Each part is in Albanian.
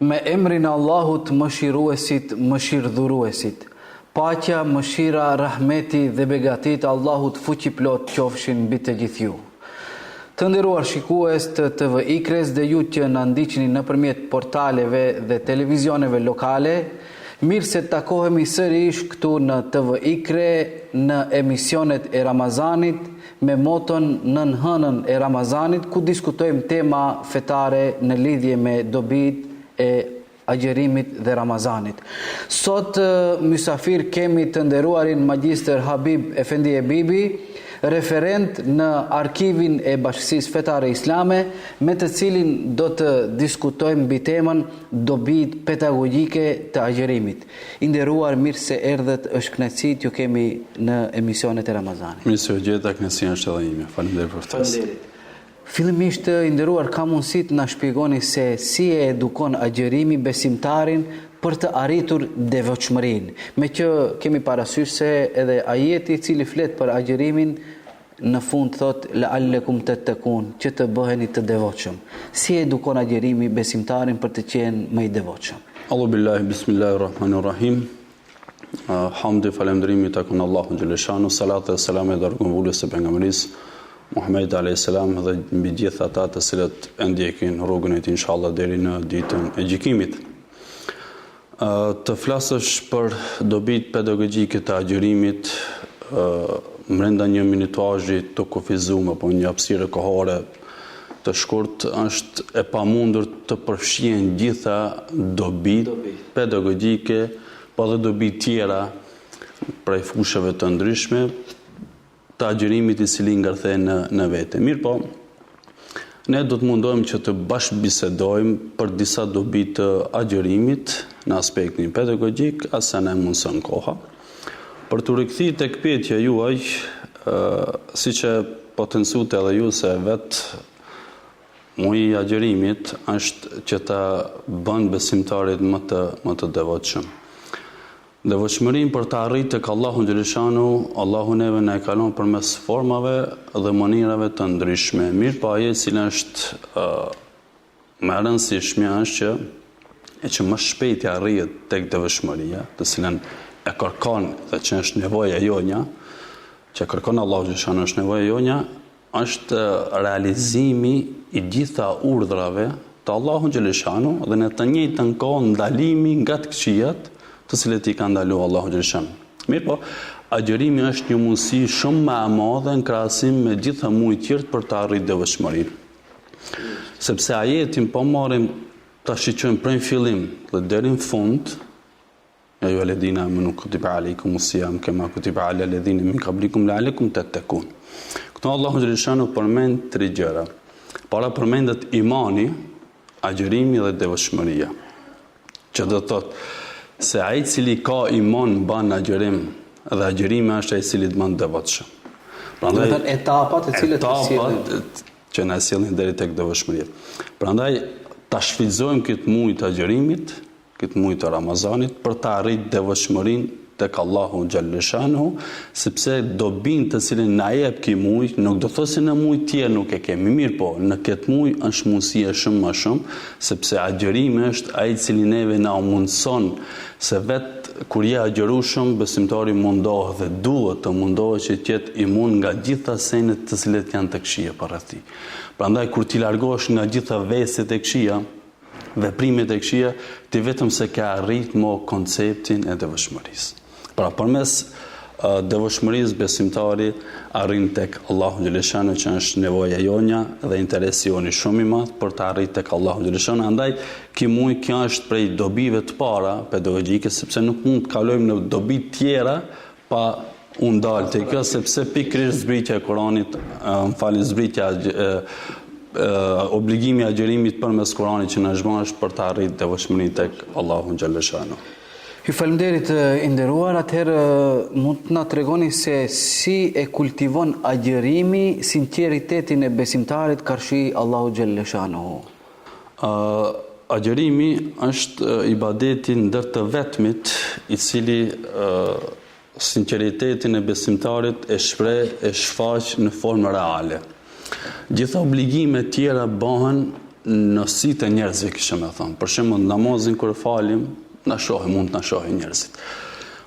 Me emrin e Allahut mëshiruesit, mëshirdhuruesit. Paqja, mëshira, rahmeti dhe begatit Allahut fuqiplot qofshin mbi të gjithë ju. Të nderuar shikues të TV Ikres dhe ju që na ndiqni nëpërmjet portaleve dhe televizioneve lokale, mirë se takohemi sërish këtu në TV Ikre në emisionet e Ramazanit me moton Nën hënën e Ramazanit, ku diskutojmë tema fetare në lidhje me dobit e agjerimit dhe Ramazanit. Sot mysafir kemi të nderuarin Magjistër Habib Efendi Bibi, referent në arkivin e Bashkësisë Fetare Islame, me të cilin do të diskutojmë mbi temën dobit pedagogjike të agjerimit. I nderuar, mirë se erdhët, është kënaqësi t'ju kemi në emisionet e Ramazanit. Mirë se u gjeta, kënaqësia është edhe ime. Faleminderit për ftesën. Fillimisht, i nderuar, ka mundësi të na shpjegoni se si e edukon agjerimi besimtarin për të arritur devotshmërinë, me që kemi parasysh se edhe ajeti i cili flet për agjerimin në fund thot la'allekum tattaqun, që të bëheni të devotshëm. Si edukon agjerimi besimtarin për të qenë më i devotshëm? Allahu billahi, bismillahirrahmanirrahim. Hamdi, falënderimi takon Allahu xhaleshanu, salatu e selam e dërguar së pejgamberisë Muhammed alayhis salam dhe mbi gjithë ata të cilët e ndjekin rrugën e tij inshallah deri në ditën e gjykimit. Të flasësh për dobit pedagogjike të agjerimit brenda një minutazhi të kufizuar apo një hapësire kohore të shkurt është e pamundur të përfshihen gjitha dobit pedagogjike, po dhe dobit tjera prej fushave të ndryshme të agjerimit i cili ngarthen në vete. Mirë po, ne do të mundohemi që të bashkëbisedojmë për disa dobi të agjerimit në aspektin pedagogjik, asa ne mundson koha. Për të rikthyer tek pyetja juaj, siç e potencuat edhe ju se muaji i agjerimit është që ta bën besimtarit më të devotshëm. Devotshmërinë për të arritur tek Allahu xhaleshanu, Allahu neve na e kalon përmes formave dhe mënyrave të ndryshme. Mirë po ajo e cila është më e rëndësishme është që më shpejt i arrihet tek devotshmëria, të cilën e kërkon dhe që është nevoja jonja, që kërkon Allahu xhaleshanu është nevoja jonja, është realizimi i gjitha urdhrave të Allahu xhaleshanu dhe në të njëjtën kohë ndalimi nga të këqijat të cilët i ka ndaluar Allahu xhaleshanu. Mirë po, agjerimi është një mundësi shumë më e madhe në krahasim me gjitha muajt tjerë për të arritur devotshmërinë. Sepse ajetin po marrim ta shiqojmë prej fillim dhe deri në fund, ja ju alladhina amanu kutiba alaykumus siyam kama kutiba alal ladhina min qablikum la'allakum tattaqun. Këtu Allahu xhaleshanu përmend tre gjëra. Para përmendet imani, agjerimi dhe devotshmëria. Që do të thotë se ai i cili ka iman bën agjerim dhe agjerimi është ai i cili të bën devotshëm. Prandaj etapat e cilat që na sjellin deri tek devotshmëria. Prandaj ta shfrytëzojmë këtë muaj të agjerimit, këtë muaj të Ramazanit për të arritur devotshmërinë tek Allahu xhaleshanu, sepse dobin të cilën na jep ky muaj nuk do thotë se në muaj tjerë nuk e kemi. Mirë po, në këtë muaj është mundësia shumë më shumë, sepse agjerimi është ai i cili neve na mundson se vetë kur je agjerueshëm, besimtari mundohet dhe duhet të mundohet që të jetë imun nga gjitha senet të cilet janë të këqija përreth tij. Prandaj kur ti largohesh nga gjitha veset e këqija, veprimet e këqija, ti vetëm se ke arrit mo konceptin e devotshmërisë. Pra përmes devotshmërisë besimtari arrin tek Allahu xhaleshanu që është nevoja jonja dhe interesi joni shumë i madh për të arritur tek Allahu xhaleshanu. Andaj ky muaj kjo është prej dobive të para pedagogjike, sepse nuk mund të kalojmë në dobi tjera pa u ndalë te kjo, sepse pikërisht zbritja e Kuranit, zbritja obligimi i agjerimit përmes Kuranit që na zgjon është për të arritur devotshmërinë tek Allahu xhaleshanu. Ju falemnderit i nderuar, atëherë mund të na tregoni se si e kultivon agjerimi sinqeritetin e besimtarit karshi Allahu xhaleshanu. Agjerimi është ibadeti ndër të vetmit i cili sinqeritetin e besimtarit e shpreh, e shfaq në formë reale. Gjitha obligimet tjera bëhen nësitë e njerëzve, kishë me thonë. Për shembull, namazin kur falim, na shohin, mund të na shohin njerëzit.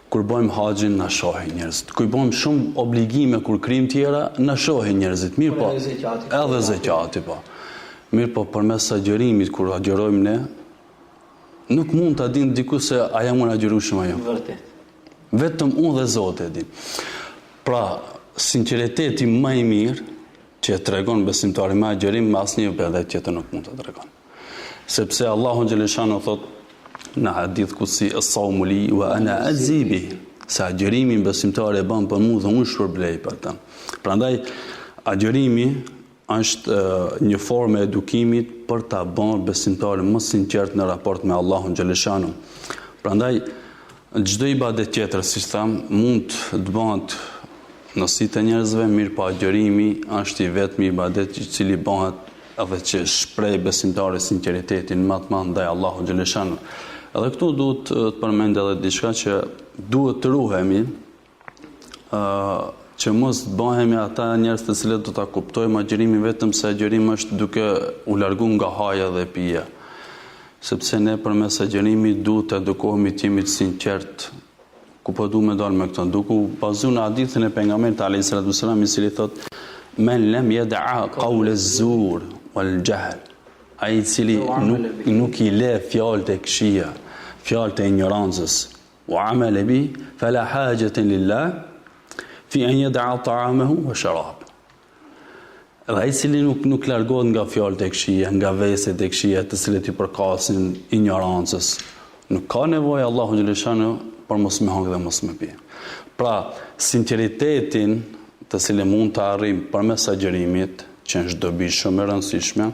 Kur bëjmë haxhin, na shohin njerëzit. Kur bëjmë shumë obligime, kur krijim tjera, na shohin njerëzit. Mirë po, edhe zekati po. Mirë po, përmes agjerimit, kur agjerojmë ne, nuk mund të dinë diku se a jam unë agjerueshëm ajo. Vërtet. Vetëm unë dhe Zoti e di. Pra, sinqeriteti më i mirë që e tregon besimtari me agjerim, me asnjë ibadet tjetër nuk mund të tregon. Sepse Allahu xhaleshano thot në hadith kutsi as-sawmu li wa ana ajzi bihi. Sa agjerimi besimtari e bën për mua dhe unë shpërblej për ta. Prandaj agjerimi është një formë e edukimit për ta bërë besimtarin më sinqert në raport me Allahun xhaleshano. Prandaj çdo ibadet tjetër, si tham, mund të bëhet në sytë e njerëzve, mirë pa agjerimi është i vetmi ibadet i cili bëhet edhe që shpreh besimtari sinqeritetin më të madh ndaj Allahut xhaleshano. Edhe këtu duhet të përmend edhe diçka që duhet të ruhemi, që mos bëhemi ata njerëz të cilët do ta kuptojmë agjerimin vetëm se agjerimi është duke u larguar nga haja dhe pija. Sepse ne përmes agjerimit duhet të edukohemi të jemi të sinqert. Ku po du me dalë me këto? Duke u bazuar në hadithin e pejgamberit alayhis salatu wasalam, i cili thot: "Men lam yad'a qawl az-zur wal jahl." Ai i cili nuk i le fjalët e këqija, fjalët e ignorancës, wa amala bi, fala hajatan lillah fi an yad'a ta'amahu wa sharab. Dhe ai i cili nuk largohet nga fjalët e këqija, nga veset e këqija të cilat i përkasin ignorancës, nuk ka nevojë Allahu xhaleshano për mos me hangë dhe mos me pi. Pra, sinqeritetin të cilin mund të arrijmë përmes agjerimit, që është dobi shumë e rëndësishme,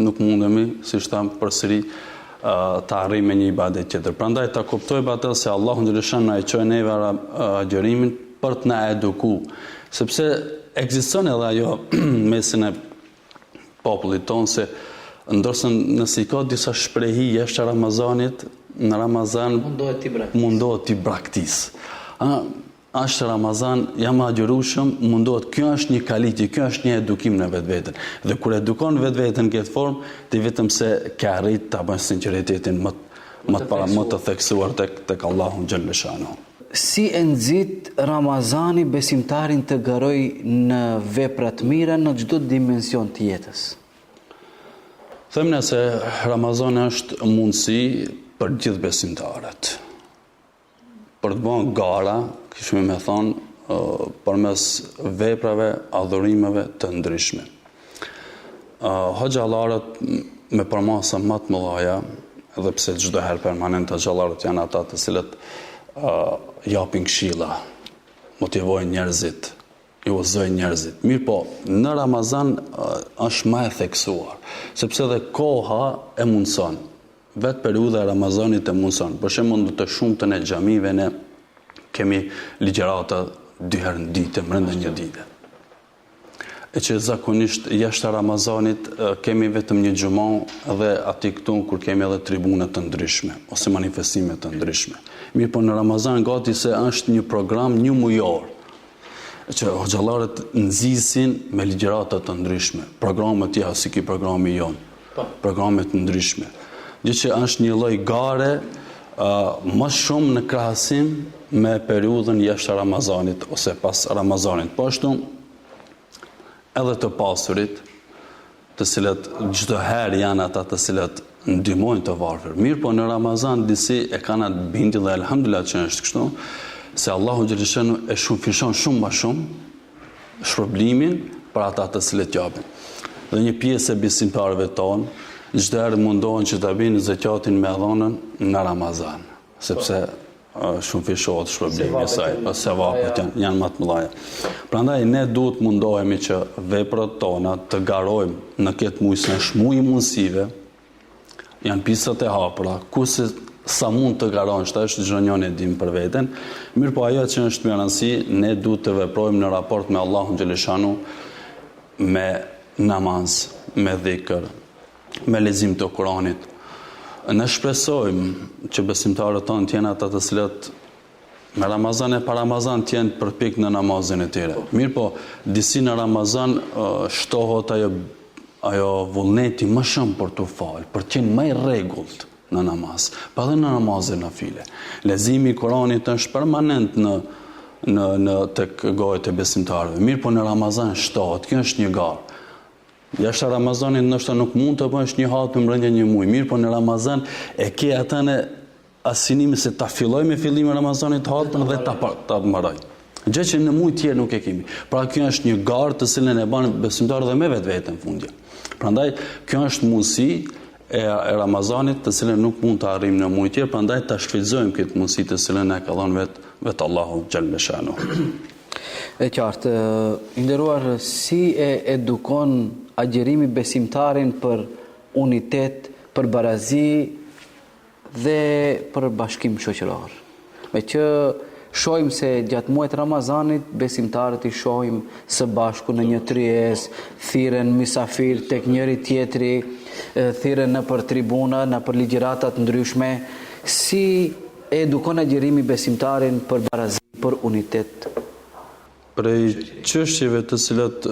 nuk mundemi, siç tham përsëri, të arrijmë me një ibadet tjetër. Prandaj ta kuptojmë atë se Allahu xhaleshano na e çoi neve agjerimin për të na edukuar, sepse ekziston edhe ajo mesin e popullit tonë se ndërsa nëse ka disa shprehi jashtë Ramazanit, në Ramazan mundohet t'i braktis. Është Ramazan, jam agjerueshëm, mundohet. Kjo është një kalitje, kjo është një edukim në vetveten. Dhe kur edukon vetveten në këtë formë, ti vetëm se ke arrit ta bësh sinqeritetin më të theksuar tek Allahu xhaleshano. Si e nxit Ramazani besimtarin të garoj në vepra të mira në çdo dimension të jetës? Them se Ramazani është mundësi për gjithë besimtarët. Për të bën gara, kishme me thonë, përmes veprave, adhurimeve të ndryshme. Hoxhallarët me përmasa më të mëdha, edhe pse çdo herë permanent hoxhallarët janë ata të cilët japin këshilla, motivojnë njerëzit, i udhëzojnë njerëzit. Mirë po, në Ramazan është më e theksuar, sepse dhe koha e mundson. Vetë periudha e Ramazanit e mundson. Për shembull, në të shumtën e xhamive ne kemi ligjërata 2 herë në ditë, brenda një dite. E që zakonisht jashtë Ramazanit kemi vetëm një xhumë dhe aty këtu kur kemi edhe tribuna të ndryshme ose manifestime të ndryshme. Mirë po në Ramazan gati se është një program një mujor, që hoxhallarët nxisin me ligjërata të ndryshme, programe të tjera si ky programi jon, programe të ndryshme. Gjë që është një lloj gare më shumë në krahasim me periudhën jashtë Ramazanit ose pas Ramazanit. Po ashtu edhe të pasurit, të cilët çdo herë janë ata të cilët ndihmojnë të varfër. Mirë po në Ramazan disi e kanë atë bindje dhe elhamdulillah që është kështu, se Allahu xhaleshano e shumëfishon shumë më shumë shpërblimin për ata të cilët japin. Dhe një pjesë e besimtarëve tonë çdo herë mundohen që ta bëjnë zakatin me dhonën në Ramazan, sepse shumëfishohet shpërblimi i saj, sevapet janë më të mëdha. Prandaj ne duhet mundohemi që veprat tona të garojmë në këtë muaj, se është muaj i mundësive, janë pisat e hapura, kurse sa mund të garosh tash çdo njëri e dim për veten. Mirë po ajo që është më e rëndësishme, ne duhet të veprojmë në raport me Allahun xhaleshano, me namaz, me dhikr, me lexim të Kuranit. Ne shpresojmë që besimtarët tonë të jenë ata të cilët me Ramazan e pa Ramazan të jenë përpik në namazin e tyre. Mirë po, disi në Ramazan shtohet ajo ajo vullneti më shumë për të falë, për të qenë më i rregullt në namaz, pa dhe në namazin nafile. Leximi i Kuranit është permanent në tek gojët e besimtarëve. Mirë, po në Ramazan shtohet. Kjo është një garë. Jashtë Ramazanit ndoshta nuk mund të bësh një hatë në brendje një muaj. Mirë, po në Ramazan e ke atën e asinimi se ta filloj me fillimin e Ramazanit hatën dhe ta mbaroj. Gjë që në muaj tjerë nuk e kemi. Pra kjo është një garë të cilën e bën besimtarët dhe me vetveten fundje. Prandaj kjo është mundësi e Ramazanit të cilën nuk mund të arrijmë në muaj tjerë, prandaj ta shfrytëzojmë këtë mundësi të cilën na ka dhënë vetë Allahu xhalla shanu. E qartë, i nderuar, si e edukon agjerimi besimtarin për unitet, për barazi dhe për bashkim shoqëror. Me që shohim se gjatë muajit Ramazanit besimtarët i shohim së bashku në një tryezë, thirren mysafir tek njëri tjetri, thirren nëpër tribuna, nëpër ligjërata të ndryshme. Si edukon agjerimi besimtarin për barazi, për unitet? Prej çështjeve të cilat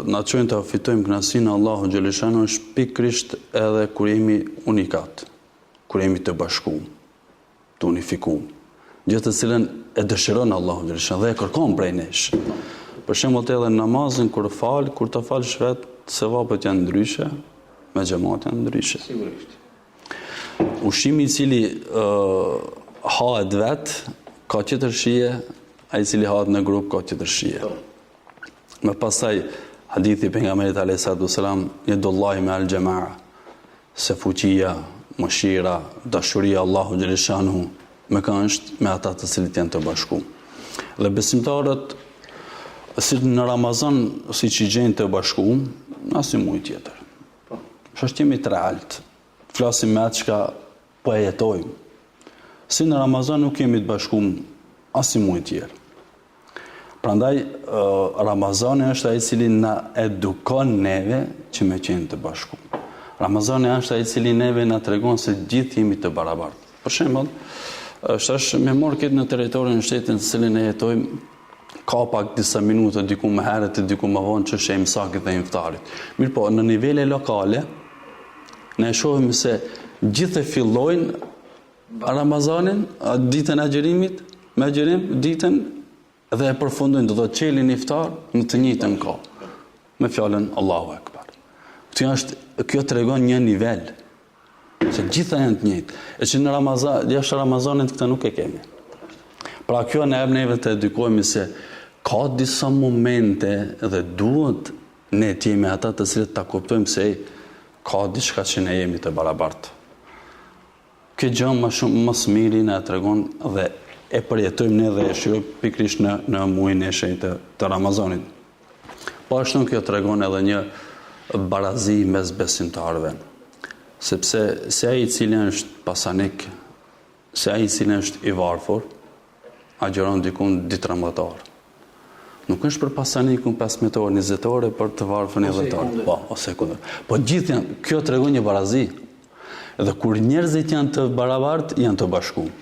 na çojnë të fitojmë kënaqësinë Allahu xhaleshanu është pikërisht edhe kur jemi unikat, kur jemi të bashkuar, të unifikuar. Gjë të cilën e dëshiron Allahu xhaleshanu dhe e kërkon prej nesh. Për shembull edhe namazin kur ta falësh vetë, sevapet janë ndryshe, me xhamat janë ndryshe. Sigurisht. Ushqimi i cili hahet vetë ka tjetër shije, ai i cili hahet në grup ka tjetër shije. Më pasaj hadithi pejgamberit alayhis salam, yadullahi ma'al jamaa, se fuqia, mëshira, dashuria Allahu xhaleshanu me ka është me ata të cilët janë të bashku. Dhe besimtarët si në Ramazan siç i gjejnë të bashku, asnjë muaj tjetër. Është jemi të realt. Flasim me atë çka po e jetojmë. Si në Ramazan nuk jemi të bashkuar asnjë muaj tjetër. Prandaj Ramazani është ai i cili na edukon neve që me qenë të bashkuar. Ramazani është ai i cili neve na tregon se gjithë jemi të barabartë. Për shembull, është me morë këtë në territorin e shtetit në cilin e jetojmë, ka pak disa minuta diku më herët e diku më vonë që është e imsakit dhe iftarit. Mirë po, në nivele lokale, ne shohim se gjithë e fillojnë Ramazanin, ditën e agjerimit, me agjerim, ditën dhe e përfundojnë, do të qelin iftar në të njëjtën kohë, me fjalën Allahu Akbar. Kjo tregon një nivel, se gjitha janë të njëjtë, e që në Ramazan, jashtë Ramazanit këtë nuk e kemi. Pra kjo në ebë neve të edukojmë se ka disa momente dhe duhet ne të jemi ata të cilët ta kuptojmë se ka diçka që ne jemi të barabartë. Kjo gjë më së miri na tregon dhe e përjetojmë ne dhe e shijojmë pikërisht në muajin e shenjtë të Ramazanit. Po ashtu kjo tregon edhe një barazi mes besimtarëve. Sepse se ai i cili është pasanik, se ai i cili është i varfër, agjeron dikun ditë ramadatar. Nuk është për pasanikun 15 orë, 20 orë, për të varfën e dhjetor. Po, ose kundër. Po gjithë janë, kjo tregon një barazi. Dhe kur njerëzit janë të barabartë, janë të bashkuar.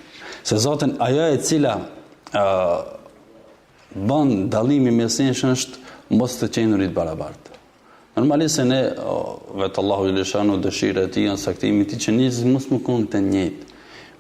Se Zotën ajo e cila bën dallimi mes nesh është mos të qenurit barabartë. Normalisht se ne vetë Allahu xhaleshanu dëshira e tij janë saktimi i tij që njerëzit mos më kanë të njëjtë.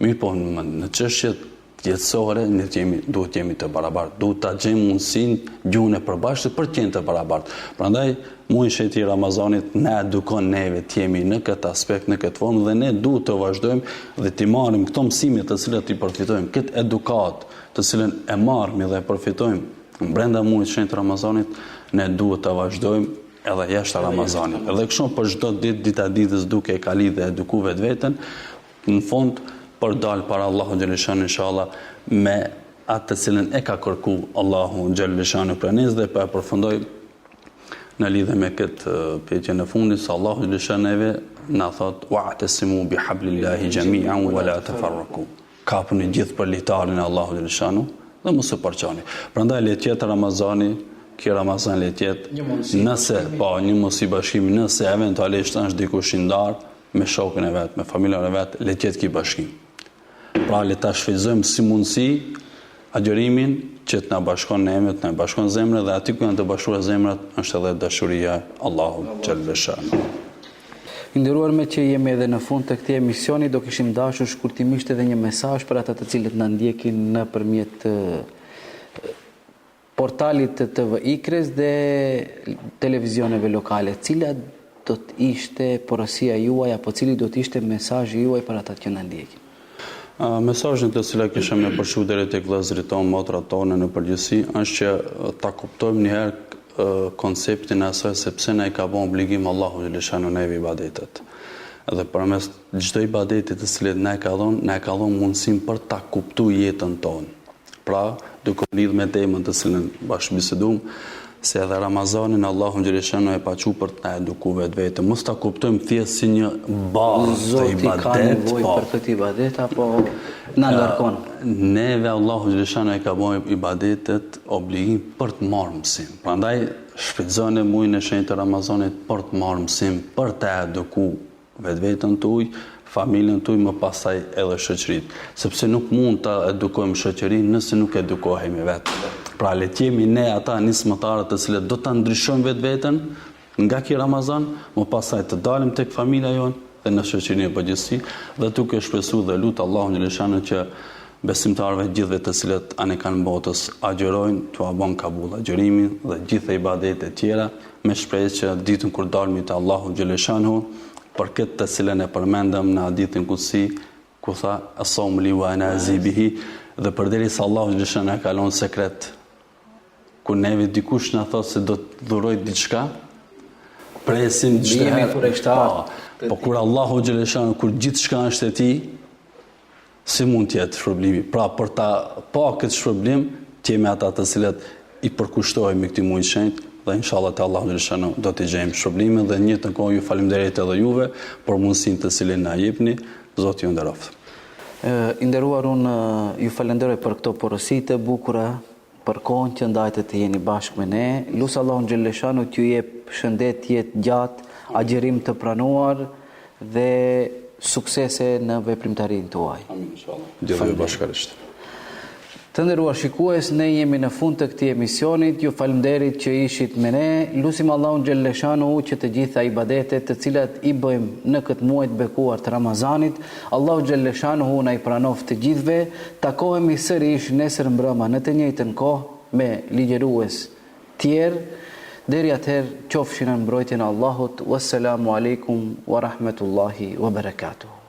Mirë po në çështjet jetësore ne duhet të jemi të barabartë, duhet ta gjejmë mundësinë gjuhën e përbashkët për të qenë të barabartë. Prandaj muaji i shenjtë i Ramazanit na edukon neve të jemi në këtë aspekt, në këtë formë dhe ne duhet të vazhdojmë dhe të marrim këto mësime të cilat i përfitojmë, këtë edukat të cilën e marrim dhe e përfitojmë brenda muajit të shenjtë Ramazanit, ne duhet të vazhdojmë edhe jashtë Ramazanit. Edhe kështu për çdo ditë ditës duke e kali dhe eduku vetveten, në fund për dal para Allahu xhaleshanu inshallah me atë të cilën e ka kërku Allahu xhaleshanu për ne dhe pa përfundoj në lidhje me këtë pyetje në fundit se Allahu xhaleshanu neve na thot wa'tasimu bihablillahi jami'an wa la tafarraqu. Kapuni gjithë për litarin e Allahu xhaleshanu dhe mos u parçani. Prandaj le të jetë Ramazani, kjo Ramazan le të jetë nëse po një mos i bashkimi, nëse eventualisht është dikush i ndar me shokën e vet, me familjen e vet, le të jetë ky bashkim. Pra le ta shfrytëzojmë si mundësi agjërimin që të na bashkon ne, të na bashkon zemrat, dhe aty ku janë të bashkuara zemrat është edhe dashuria Allahu xhalla shanu. Nderuar me që jemi edhe në fund të këtij emisioni, do kishim dashur shkurtimisht edhe një mesazh për ata të cilët na ndjekin nëpërmjet portalit të TV Ikres dhe televizioneve lokale. Cila do të ishte porosia juaj apo cili do të ishte mesazhi juaj për ata që na ndjekin? Mesazhin të cilat kisha më përshuar deri tek vëllezërit tonë, motrat tona në përgjithësi, është që ta kuptojmë një herë konceptin e asaj se pse na i ka bën obligim Allahu xhaleshanu neve ibadetet. Dhe përmes çdo ibadeti të cilit na e ka dhënë mundësinë për ta kuptuar jetën tonë. Pra, duke lidhur me temën të cilën bashkëbiseduam, se edhe Ramazanin Allahu xhaleshanu e pa qu për të na edukuar vetë. Mos ta kuptojmë thjesht si një bazë të ibadet, ka nevojë për këtë ibadet apo na ngarkon. Neve Allahu xhaleshanu e ka bën ibadetet obligim për të marrë mësim. Prandaj shfrytëzoni muajin e shenjtë të Ramazanit për të marrë mësim, për të edukuar vetveten tuaj, familjen tuaj, më pasaj edhe shoqërinë, sepse nuk mund ta edukojmë shoqërinë nëse nuk edukohemi vetë. Pra le të jemi ne ata nismëtarët të cilët do ta ndryshojmë vetveten nga ky Ramazan, më pasaj të dalim tek familja jonë dhe në shoqërinë e përgjithësi, dhe duke shpresuar dhe lut Allahun xhaleshanu që besimtarëve gjithëve të cilët anë kanë botës agjërojnë, t'u bën kabull agjërimin dhe gjithë ibadetet e tjera, me shpresë që ditën kur dalmi te Allahu xhaleshanu për këtë të cilën e përmendëm në hadithin kutsi, ku tha as-sawmu li wa ana azibihi, dhe përderisa Allahu xhaleshanu e ka lënë sekret, kur neve dikush na thotë se do të dhuroj diçka, presim çdo herë. Po kur Allahu xhaleshanu, kur gjithçka është e tij, si mund të jetë shpërblimi? Pra për ta pa këtë shpërblim, të jemi ata të cilët i përkushtohemi këtij muaji shenjtë, dhe inshallah te Allahu xhaleshanu do të gjejmë shpërblimin, dhe një të kohë ju faleminderit edhe juve për mundësinë të cilën na jepni. Zoti ju nderoft. I nderuar, unë ju falenderoj për këto porosi të bukura, për kohën që ndajtë të jeni bashkë me ne. Lusë Allahun xhaleshanu t'ju jep shëndet, jetë gjatë, agjerim të pranuar dhe suksese në veprimtarinë tuaj. Amin inshallah. Gjithë bashkërisht. Të nderuar shikues, ne jemi në fund të këtij emisionit. Ju falenderit që ishit me ne. Lusim Allahun xhaleshanu që të gjitha ibadetet të cilat i bëjmë në këtë muaj të bekuar të Ramazanit, Allahu xhaleshanu na i pranoft të gjithëve. Takohemi sërish nesër mbrëma në të njëjtën kohë me ligjërues tjerë. Deri atëherë qofshin në mbrojtjen e Allahut. Wassalamu alaikum wa rahmatullahi wa barakatuh.